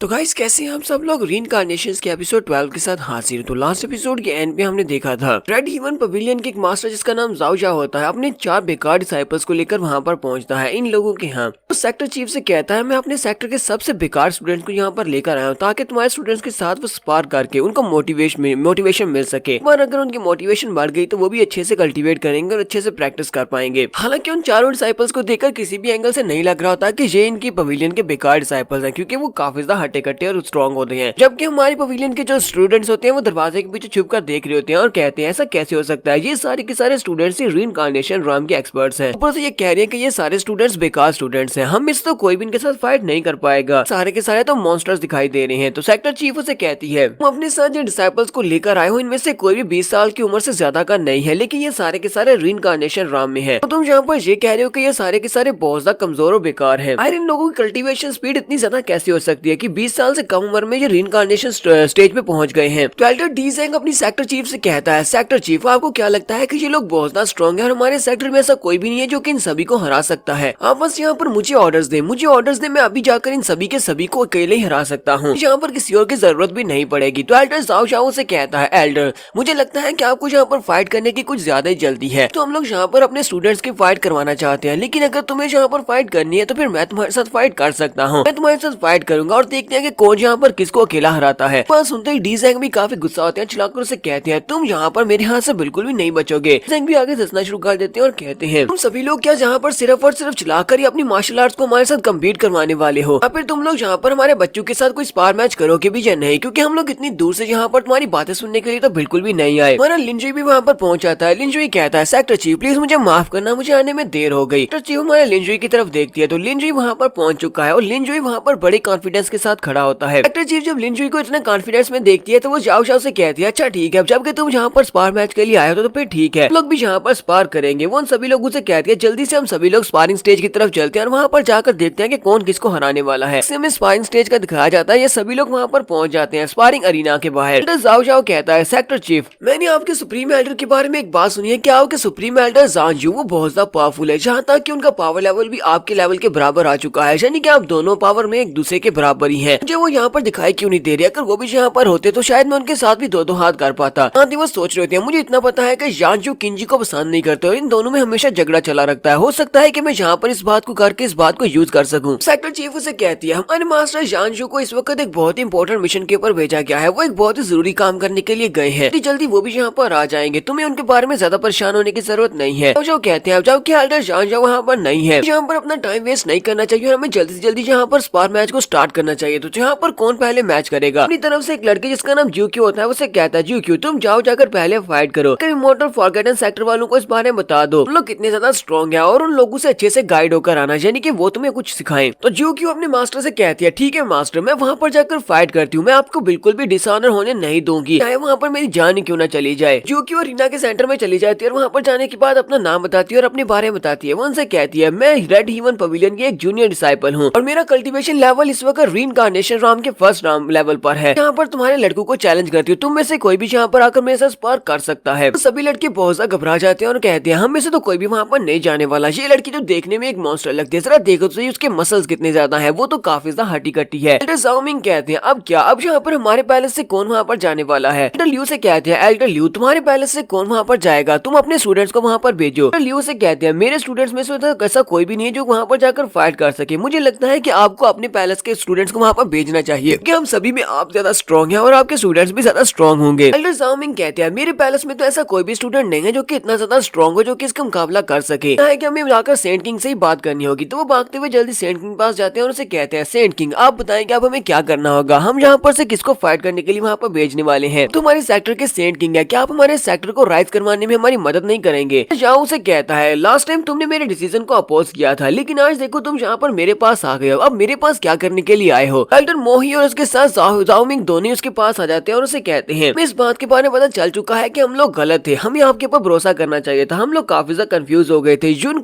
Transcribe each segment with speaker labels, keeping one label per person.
Speaker 1: तो गाइस कैसे हैं आप सब लोग रीइंकार्नेशंस के एपिसोड 12 के साथ हाजिर हैं। तो लास्ट एपिसोड के एंड में हमने देखा था रेड हेवन पवेलियन के एक मास्टर जिसका नाम जाओ जा होता है अपने 4 बेकार डिसाइपल्स को लेकर वहां पर पहुंचता है इन लोगों के यहाँ। तो सेक्टर चीफ से कहता है मैं अपने सेक्टर के सबसे बेकार स्टूडेंट्स को यहाँ पर लेकर आया हूँ ताकि तुम्हारे स्टूडेंट्स के साथ वो स्पार करके उनको मोटिवेशन मिल सके। पर अगर उनकी मोटिवेशन बढ़ गई तो वो भी अच्छे से कल्टिवेट करेंगे और अच्छे से प्रैक्टिस कर पाएंगे। हालांकि उन चारों डिसाइपल्स को देखकर किसी भी एंगल से नहीं लग रहा होता कि ये इनकी पवेलियन के बेकार डिसाइपल्स हैं, क्योंकि वो काफी ज्यादा हट्टे कट्टे और स्ट्रॉन्ग होते हैं। जबकि हमारी पवेलियन के जो स्टूडेंट्स होते हैं वो दरवाजे के पीछे छुप कर देख रहे होते हैं और कहते हैं ऐसा कैसे हो सकता है, ये सारे के सारे स्टूडेंट्स ही रीइंकार्नेशन राम के एक्सपर्ट्स हैं। ऊपर से ये कह रहे हैं कि ये सारे स्टूडेंट्स बेकार स्टूडेंट्स हैं, हम इससे तो कोई भी इनके साथ फाइट नहीं कर पाएगा, सारे के सारे तो मॉन्स्टर्स दिखाई दे रहे हैं। तो सेक्टर चीफ उसे कहती है तुम अपने साथ जो डिसाइपल्स को लेकर आए हो इनमें से कोई भी 20 साल की उम्र से ज्यादा का नहीं है, लेकिन ये सारे के सारे रीइंकार्नेशन राम में है। तो तुम यहाँ पर ये कह रहे हो कि ये सारे के सारे बहुत ज्यादा कमजोर और बेकार है। आखिर इन लोगों की कल्टीवेशन स्पीड इतनी ज्यादा कैसे हो सकती है कि 20 साल से कम उम्र में ये रीइंकार्नेशन स्टेज पे पहुंच गए हैं। तो एल्डर डी ज़ैंग अपनी सेक्टर चीफ से कहता है सेक्टर चीफ आपको क्या लगता है कि ये लोग बहुत ज्यादा स्ट्रॉन्ग है और हमारे सेक्टर में ऐसा कोई भी नहीं है जो कि इन सभी को हरा सकता है। आप बस यहाँ पर मुझे ऑर्डर्स दे, मैं अभी जाकर इन सभी के सभी को अकेले ही हरा सकता हूँ, यहाँ पर किसी और की जरूरत भी नहीं पड़ेगी। तो एल्डर जाओ जाओ से कहता है एल्डर मुझे लगता है कि आपको यहाँ पर फाइट करने की कुछ ज्यादा ही जल्दी है, तो हम लोग यहाँ पर अपने स्टूडेंट्स की फाइट करवाना चाहते हैं, लेकिन अगर तुम्हें यहाँ पर फाइट करनी है तो फिर मैं तुम्हारे साथ फाइट कर सकता हूँ, मैं तुम्हारे साथ फाइट करूंगा और देखते हैं कि कौन यहाँ पर किसको अकेला हराता है। पर सुनते ही डी ज़ैंग भी काफी गुस्सा होते हैं, चिल्लाकर उसे कहते हैं तुम यहाँ पर मेरे हाथ से बिल्कुल भी नहीं बचोगे। ज़ैंग भी आगे हंसना शुरू कर देते हैं और कहते हैं तुम सभी लोग क्या यहाँ पर सिर्फ और सिर्फ चिल्लाकर ही अपनी मार्शल आर्ट्स को हमारे साथ कम्पीट करवाने वाले हो, या फिर तुम लोग यहाँ पर हमारे बच्चों के साथ कोई स्पार मैच करोगे भी या नहीं, क्योंकि हम लोग इतनी दूर से यहाँ पर तुम्हारी बातें सुनने के लिए तो बिल्कुल भी नहीं आए। हमारा लिंजुई भी वहाँ पर पहुंच जाता है। लिंजुई कहता है सेक्टर चीफ प्लीज मुझे माफ करना, मुझे आने में देर हो गई। सेक्टर चीफ हमारे लिंजुई की तरफ देखती है तो लिंजुई वहाँ पर पहुंच चुका है और लिंजुई वहाँ पर बड़े कॉन्फिडेंस के साथ खड़ा होता है। सेक्टर चीफ जब लिंजुई को इतना कॉन्फिडेंस में देखती है तो वो जाओ जाओ से कहती है अच्छा ठीक है, जबकि तुम यहाँ पर स्पार मैच के लिए आए हो तो फिर ठीक है, लोग भी यहाँ पर स्पार करेंगे। वो उन सभी लोगों से कहती है जल्दी से हम सभी लोग स्पारिंग स्टेज की तरफ चलते हैं और वहाँ पर जाकर देखते हैं कि कौन किसको हराने वाला है। इससे हमें स्पारिंग स्टेज का दिखाया जाता है, ये सभी लोग वहाँ पर पहुंच जाते हैं स्पारिंग अरीना के बाहर। जाओ जाओ कहता है सेक्टर चीफ मैंने आपके सुप्रीम एल्डर के बारे में एक बात सुनी है, क्या आपके सुप्रीम एल्डर ज़ांग वो बहुत ज्यादा पावरफुल है, जहाँ तक कि उनका पावर लेवल भी आपके लेवल के बराबर आ चुका है, यानी कि आप दोनों पावर में एक दूसरे के बराबर ही हैं। मुझे वो यहाँ पर दिखाई क्यों नहीं दे रही, अगर वो भी यहाँ पर होते तो शायद मैं उनके साथ भी दो हाथ कर पाता। वो सोच रहे थे मुझे इतना पता है कि यांजू किंजी को पसंद नहीं करते और इन दोनों में हमेशा झगड़ा चला रखता है, हो सकता है कि मैं यहाँ पर इस बात को करके इस बात को यूज कर सकूं। सेक्टर चीफ उसे कहती है हमारे मास्टर यांजू को इस वक्त एक बहुत ही इंपॉर्टेंट मिशन के ऊपर भेजा गया है, वो एक बहुत ही जरूरी काम करने के लिए गए हैं, जल्दी वो भी यहाँ पर आ जाएंगे, तुम्हें उनके बारे में ज्यादा परेशान होने की जरूरत नहीं है। तो जो कहते हैं जब कि एल्डर यांजू वहाँ पर नहीं है, यहाँ पर अपना टाइम वेस्ट नहीं करना चाहिए और हमें जल्दी से जल्दी यहाँ पर स्पार मैच को स्टार्ट करना चाहिए। तो यहाँ पर कौन पहले मैच करेगा? अपनी तरफ से एक लड़के जिसका नाम ज्यूक्यू होता है उसे कहता है ज्यूक्यू तुम जाओ जाकर पहले फाइट करो, इमोर्टल फॉरगॉटन सेक्टर वालों को इस बारे में बता दो लोग कितने ज्यादा स्ट्रॉन्ग है और उन लोगों से अच्छे से गाइड होकर आना, यानी कि वो तुम्हें कुछ सिखाएं। तो ज्यूक्यू अपने मास्टर से कहती है ठीक है मास्टर मैं वहाँ पर जाकर फाइट करती हूँ, मैं आपको बिल्कुल भी डिसऑनर होने नहीं दूंगी, चाहे वहाँ पर मेरी जान क्यों ना चली जाए। ज्यूक्यू और रीना के सेंटर में चली जाती है और वहाँ पर जाने के बाद अपना नाम बताती है और अपने बारे में बताती है। वो उनसे कहती है मैं रेड हेवन पवेलियन की एक जूनियर डिसाइपल हूँ और मेरा कल्टीवेशन लेवल इस वक्त रीइंकार्नेशन राम के फर्स्ट लेवल पर है, यहाँ पर तुम्हारे लड़कों को चैलेंज करती हूँ, तुम में से कोई भी यहाँ पर आकर मेरे साथ स्पार कर सकता है। तो सभी लड़के बहुत ज्यादा घबरा जाते हैं और कहते हैं हम में से तो कोई भी वहाँ पर नहीं जाने वाला, ये लड़की तो देखने में एक मॉन्स्टर लगती है, जरा देखो तो उसके मसल्स कितने ज्यादा हैं, वो तो काफी ज्यादा हट्टी कट्टी है। एल्डर ज़ाओमिंग कहते हैं अब क्या, अब यहाँ पर हमारे पैलेस से कौन वहाँ पर जाने वाला है? एल्डर ल्यू से कहते हैं एल्डर ल्यू तुम्हारे पैलेस से कौन वहाँ पर जाएगा, तुम अपने स्टूडेंट्स को वहाँ पर भेजो। एल्डर ल्यू से कहते हैं मेरे स्टूडेंट्स में से ऐसा कोई भी नहीं है जो वहाँ पर जाकर फाइट कर सके, मुझे लगता है कि आपको अपने पैलेस के स्टूडेंट्स को वहाँ पर भेजना चाहिए, क्योंकि हम सभी में आप ज्यादा स्ट्रॉन्ग हैं और आपके स्टूडेंट्स भी ज्यादा स्ट्रॉन्ग होंगे। एल्डर ज़ाओमिंग कहते हैं मेरे पैलेस में तो ऐसा कोई भी स्टूडेंट नहीं है जो कि इतना ज्यादा स्ट्रॉन्ग हो जो कि इसका मुकाबला कर सके, है कि हमें जाकर सेंट किंग से ही बात करनी होगी। तो वो भागते हुए जल्दी सेंट किंग पास जाते हैं और उसे कहते हैं सेंट किंग आप बताएं कि अब हमें क्या करना होगा, हम यहाँ पर से किसको फाइट करने के लिए वहाँ पर भेजने वाले हैं? तो हमारे सेक्टर के सेंट किंग है, क्या आप हमारे सेक्टर को राइज करवाने में हमारी मदद नहीं करेंगे? जाओ उसे कहता है लास्ट टाइम तुमने मेरे डिसीजन को अपोज किया था, लेकिन आज देखो तुम यहाँ पर मेरे पास आ गए हो, अब मेरे पास क्या करने के लिए आए हो? एल्डर मोही और उसके साथ ज़ाओमिंग दोनों उसके पास आ जाते हैं और उसे कहते हैं इस बात के बारे में पता चल चुका है कि हम लोग गलत थे, हमें आपके ऊपर भरोसा करना चाहिए था, हम लोग काफी ज्यादा कंफ्यूज हो गए थे, जिन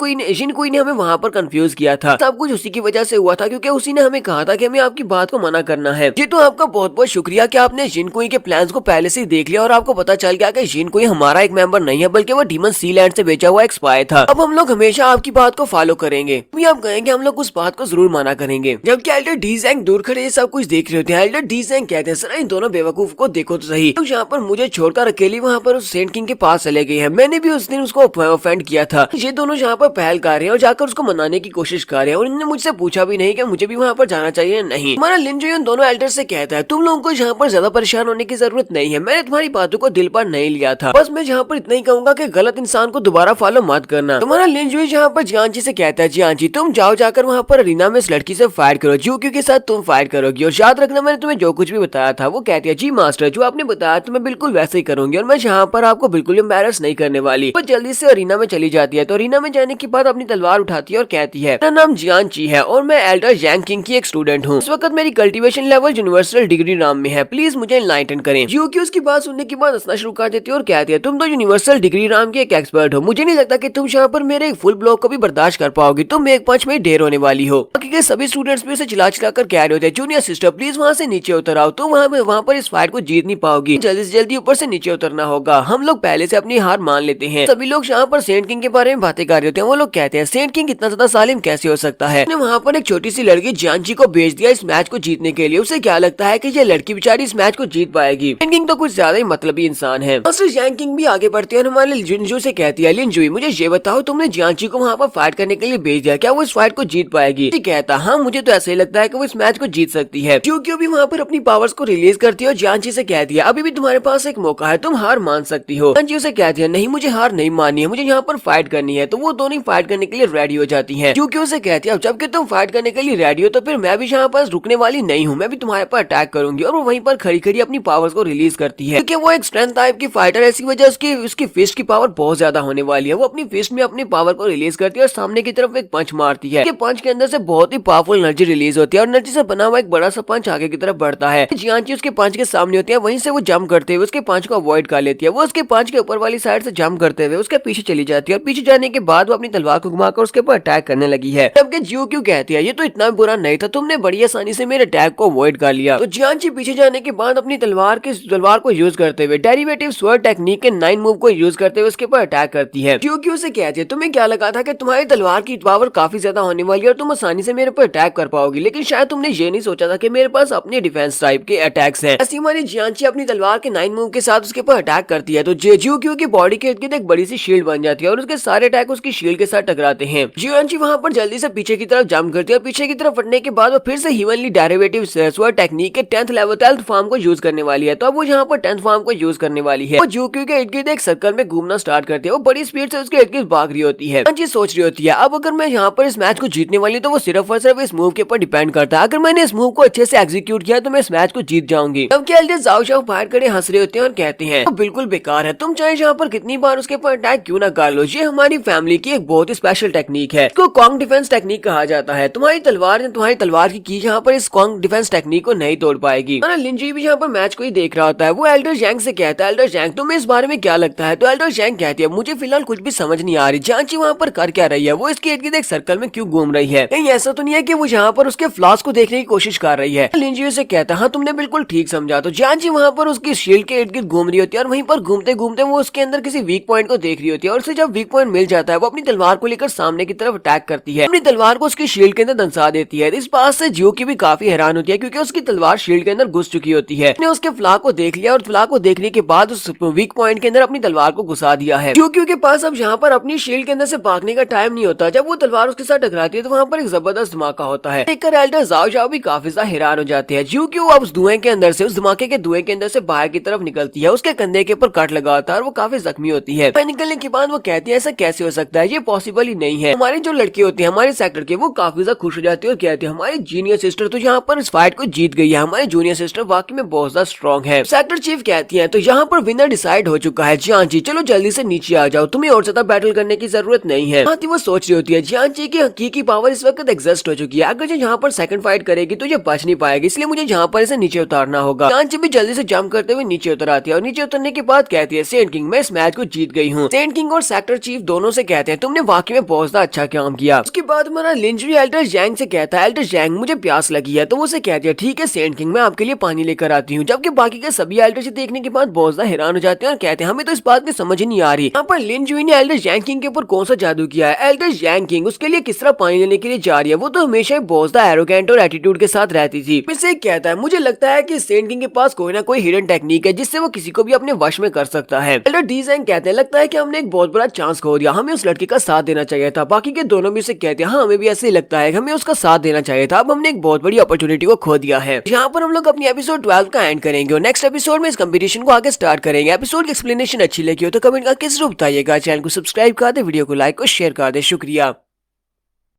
Speaker 1: कोई ने हमें वहाँ पर कंफ्यूज किया था, सब कुछ उसी की वजह से हुआ था, क्योंकि उसी ने हमें कहा था कि हमें आपकी बात को मना करना है। जी तो आपका बहुत बहुत शुक्रिया कि आपने जिनकोई के प्लान्स को पहले से ही देख लिया और आपको पता चल गया कि जिनकोई हमारा एक मेंबर नहीं है बल्कि वो डीमन सी लैंड से बेचा हुआ एक स्पाई था। अब हम लोग हमेशा आपकी बात को फॉलो करेंगे, भी आप कहेंगे हम लोग उस बात को जरूर माना करेंगे। जबकि एल्डर डी ज़ैंग दूर खड़े ये सब कुछ देख रहे होते हैं। एल्डर डी जैंग कहते हैं सर इन दोनों बेवकूफ को देखो तो सही, तो यहाँ पर मुझे छोड़कर अकेली वहाँ पर उस सेंट किंग के पास चले गए हैं। मैंने भी उस दिन उसको ऑफेंड किया था। ये दोनों यहाँ पर पहल कर रहे हैं और जाकर उसको मनाने की कोशिश कर रहे हैं और इन्होंने मुझसे पूछा भी नहीं कि मुझे भी वहाँ पर जाना चाहिए या नहीं। हमारा लिन जुई उन दोनों एल्डर से कहता है तुम लोगों को यहाँ पर ज्यादा परेशान होने की जरूरत नहीं है, मैंने तुम्हारी बातों को दिल पर नहीं लिया था, बस मैं यहाँ पर इतना ही कहूंगा कि गलत इंसान को दोबारा फॉलो मत करना। तुम्हारा लिन जुई यहाँ पर जियांची से कहता है जियांची तुम जाओ जाकर वहाँ पर अरीना में इस लड़की से फाइट करो, ज्यूक्यू के साथ तुम फाइट करोगी और याद रखना मैंने तुम्हें जो कुछ भी बताया था। वो कहती है जी मास्टर जो आपने बताया तो मैं बिल्कुल वैसे ही करूंगी और मैं यहाँ पर आपको बिल्कुल एम्बैरस नहीं करने वाली। वो जल्दी से अरीना में चली जाती है। तो अरीना में जाने के बाद अपनी तलवार उठाती है और कहती है मेरा नाम जियांची है और मैं एल्डर जैंग किंग की एक स्टूडेंट हूँ। इस वक्त मेरी कल्टीवेशन लेवल यूनिवर्सल डिग्री नाम में है, प्लीज मुझे एनलाइटन करें। ज्यूक्यू उसकी बात सुनने के बाद हंसना शुरू कर देती है और कहती है तुम तो यूनिवर्सल डिग्री नाम की एक एक्सपर्ट हो, मुझे नहीं लगता कि तुम यहाँ पर मेरे एक फुल ब्लॉक को भी बर्दाश्त कर पाओगी, तुम एक पंच में ढेर होने वाली हो। बाकी के सभी स्टूडेंट्स भी उसे चिल्ला चिल्ला कर कह रहे होते हैं जूनियर सिस्टर प्लीज वहाँ से नीचे उतर आओ, तुम वहाँ पर इस फाइट को जीत नहीं पाओगी, जल्दी से जल्दी ऊपर से नीचे उतरना होगा, हम लोग पहले से अपनी हार मान लेते हैं। सभी लोग यहाँ पर सेंट किंग के बारे में बातें कर रहे होते हैं। वो लोग कहते हैं सेंट किंग इतना ज्यादा सालिम कैसे हो सकता है, वहाँ पर एक छोटी सी लड़की जियांची को भेज दिया इस मैच को जीतने के लिए, उसे क्या लगता है कि ये लड़की बेचारी इस मैच को जीत पाएगी। सेंट किंग तो कुछ ज्यादा ही मतलबी इंसान है। मास्टर जैंग किंग भी आगे बढ़ते हैं और हमारे लिंजू से कहती है लिंजुई मुझे ये बताओ तुमने जियांची को वहाँ पर फाइट करने के लिए भेज दिया, क्या वो इस फाइट को जीत पाएगी? कहता हाँ मुझे तो ऐसा ही लगता है कि वो इस मैच को जीत सकती है। क्योंकि भी वहाँ पर अपनी पावर्स को रिलीज करती है और जियांची से कहती है अभी भी तुम्हारे पास एक मौका है, तुम हार मान सकती हो। जियांची उसे कहती है नहीं मुझे हार नहीं माननी है, मुझे यहाँ पर फाइट करनी है। तो वो दोनों फाइट करने के लिए रेडी हो जाती है। क्योंकि उसे कहती है अब जबकि तुम फाइट करने के लिए रेडी हो तो फिर मैं भी यहाँ पर रुकने वाली नहीं हूँ, मैं भी तुम्हारे पर अटैक करूंगी। और वो वहीं पर खड़ी खड़ी अपनी पावर्स को रिलीज करती है। क्योंकि वो एक स्ट्रेंथ टाइप की फाइटर है, इसी वजह उसकी फिस्ट की पावर बहुत ज्यादा होने वाली है। वो अपनी फिस्ट में अपनी पावर को रिलीज करती है और सामने की तरफ एक पंच मारती है। पंच के अंदर से बहुत ही पावरफुल एनर्जी रिलीज होती है और एनर्जी से बना हुआ एक बड़ा सा पंच आगे की तरफ बढ़ता है। जियांची उसके पंच के सामने होती है, वहीं से वो जंप करते हुए उसके पंच को अवॉइड कर लेती है। वो उसके पंच के ऊपर वाली साइड से जंप करते हुए उसके पीछे चली जाती है और पीछे जाने के बाद वो अपनी तलवार को घुमाकर उसके ऊपर अटैक करने लगी है। जबकि जियो क्यों कहती है ये तो इतना बुरा नहीं था, तुमने बड़ी आसानी से मेरे अटैक को अवॉइड कर लिया। तो जियांची पीछे जाने के बाद अपनी तलवार को यूज करते हुए डेरिवेटिव स्वर्ड टेक्निक के 9 मूव को यूज करते हुए उसके ऊपर अटैक करती है। जियो क्यों से कहती है तुम्हें क्या लगा था कि तुम्हारी तलवार की पावर काफी ज्यादा होने वाली है और तुम आसानी से मेरे पर अटैक कर पाओगी, लेकिन शायद तुमने ये नहीं सोचा था कि मेरे पास अपने डिफेंस टाइप के अटैक्स हैं। ऐसी हमारी जियांची अपनी तलवार के 9 मूव के साथ उसके ऊपर अटैक करती है। तो जियो क्यों की बॉडी के इर्द गिर्द एक बड़ी सी शील्ड बन जाती है और उसके सारे अटैक उसकी शील्ड के साथ टकराते हैं। जियांची वहां पर जल्दी से पीछे की तरफ जंप करती है और पीछे की तरफ फटने के बाद वो फिर से हीवनली डेरिवेटिव स्वर्ड टेक्निक के 10th लेवल 12th फॉर्म को यूज करने वाली है। तो अब वो यहाँ पर 10th फॉर्म को यूज करने वाली है। वो जियो क्यों के इर्द गिर्द एक सर्कल में घूमना स्टार्ट करती है। वो बड़ी स्पीड से उसके इर्द गिर्द भाग रही होती है। जियांची सोच रही होती है अब अगर मैं यहाँ पर इस मैच को जीतने वाली तो वो सिर्फ और सिर्फ इस मूव के ऊपर डिपेंड करता है। अगर मैंने इस मूव को अच्छे से एग्जीक्यूट किया तो मैं इस मैच को जीत जाऊंगी। तब क्या एल्डर जाओ जाओ फायर करे हंस रहे होते हैं और कहते हैं तो बिल्कुल बेकार है, तुम चाहे यहाँ पर कितनी बार उसके ऊपर अटैक क्यों ना कर लो, ये हमारी फैमिली की एक बहुत ही स्पेशल टेक्निक है, इसको कॉन्ग डिफेंस टेक्निक कहा जाता है। तुम्हारी तलवार की यहाँ पर इस कॉन्ग डिफेंस टेक्निक को नहीं तोड़ पाएगी। लिंजी भी यहाँ पर मैच को ही देख रहा होता है। वो एल्डर जैंग से कहता है एल्डर जैंग तुम्हें इस बारे में क्या लगता है? तो एल्डर जैंग कहती है मुझे फिलहाल कुछ भी समझ नहीं आ रही, जियांची वहाँ पर कर क्या रही है, वो इसके इर्द गिर्द एक सर्कल में क्यों घूम रही है, कहीं ऐसा तो नहीं है कि वो यहाँ पर उसके फ्लॉस को देखने की कोशिश कर रही है। लिंजी से कहता है हाँ तुमने बिल्कुल ठीक समझा। तो जियांची वहाँ पर उसकी शील्ड के इर्द गिर्द घूम रही होती है और वहीं पर घूमते घूमते वो उसके अंदर किसी वीक पॉइंट को देख रही होती है और उसे जब वीक पॉइंट मिल जाता है वो अपनी तलवार को लेकर सामने की तरफ अटैक करती है, अपनी तलवार को उसकी शील्ड के अंदर दंसा देती है। इस बात से जियो की भी काफी हैरान होती है क्योंकि उसकी तलवार शील्ड के अंदर घुस चुकी होती है। उसने उसके फ्ला को देख लिया और फ्ला को देखने के बाद उस वीक पॉइंट के अंदर अपनी तलवार को घुसा दिया है। जियो के पास अब यहाँ पर अपनी शील्ड के अंदर से भागने का टाइम नहीं होता। जब वो तलवार उसके साथ टकराती है तो वहाँ पर एक जबरदस्त धमाका होता है। देखकर एल्डर जाओ जाओ भी काफी ज्यादा हैरान हो जाते हैं। जियो अब उस धुएं के अंदर से उस धमाके के धुएं के अंदर से बाहर की तरफ निकलती है। उसके कंधे के ऊपर कट लगा होता है और वो काफी जख्मी होती है। निकलने के बाद वो कहती है ऐसा कैसे हो सकता है, ये पॉसिबल ही नहीं है। हमारे जो लड़के होते हैं हमारे सेक्टर के वो काफी ज्यादा खुश हो जाते हैं और कहते हैं हमारी जूनियर सिस्टर तो यहाँ पर इस फाइट को जीत गई है, हमारी जूनियर सिस्टर वाकई में बहुत ज्यादा स्ट्रॉन्ग है। सेक्टर चीफ कहती है तो यहाँ पर विनर डिसाइड हो चुका है, जियांची चलो जल्दी से नीचे आ जाओ, तुम्हें और ज्यादा बैटल करने की जरूरत नहीं है। वो सोच रही होती है जियांची की हकीकी पावर इस वक्त एग्जिस्ट हो चुकी है, अगर ये यहाँ पर सेकंड फाइट करेगी तो ये बच नहीं पाएगी, इसलिए मुझे यहाँ पर इसे नीचे उतारना होगा। जियांची भी जल्दी से जंप करते हुए नीचे उतर आती है और नीचे उतरने के बाद कहती है सेंट किंग मैं इस मैच को जीत गई हूँ। सेंट किंग और सेक्टर चीफ दोनों से कहते हैं तुमने वाकई में बहुत ज्यादा अच्छा काम किया। उसके बाद हमारा लिंजरी एल्डर जैंग से कहता है एल्डर जैंग मुझे प्यास लगी है। तो वो उसे कहती है ठीक है सेंट किंग मैं आपके लिए पानी लेकर आती हूँ। जबकि बाकी के सभी एल्डर से देखने के बाद बहुत ज्यादा हैरान हो जाते हैं और कहते हैं हमें तो इस बात की समझ ही नहीं आ रही यहाँ पर लिंजरी ने एल्डर जैंग किंग के ऊपर कौन सा जादू किया है, एल्डर जैंग किंग उसके लिए किस तरह पानी लेने के लिए जा रही है। वो तो हमेशा बहुत ज्यादा एरोगेंट और एटीट्यूड के साथ रहती थी। इससे कहता है मुझे लगता है कि सेंट किंग के पास कोई ना कोई हिडन टेक्निक है जिससे वो किसी को भी अपने वश में कर सकता है। एल्डर डीजैंग कहते हैं लगता है कि हमने एक बहुत बड़ा चांस खो दिया, हमें उस लड़के का साथ देना चाहिए था। बाकी के दोनों भी उसे कहते हैं हाँ हमें भी ऐसे ही लगता है, हमें उसका साथ देना चाहिए था, अब हमने एक बहुत बड़ी अपॉर्चुनिटी को खो दिया है। यहाँ पर हम लोग अपनी एपिसोड 12 का एंड करेंगे और नेक्स्ट एपिसोड में इस कंपटीशन को आगे स्टार्ट करेंगे। एपिसोड की एक्सप्लेनेशन अच्छी लगी हो तो कमेंट करके जरूर बताइएगा। चैनल को सब्सक्राइब कर दे, वीडियो को लाइक और शेयर कर दे। शुक्रिया।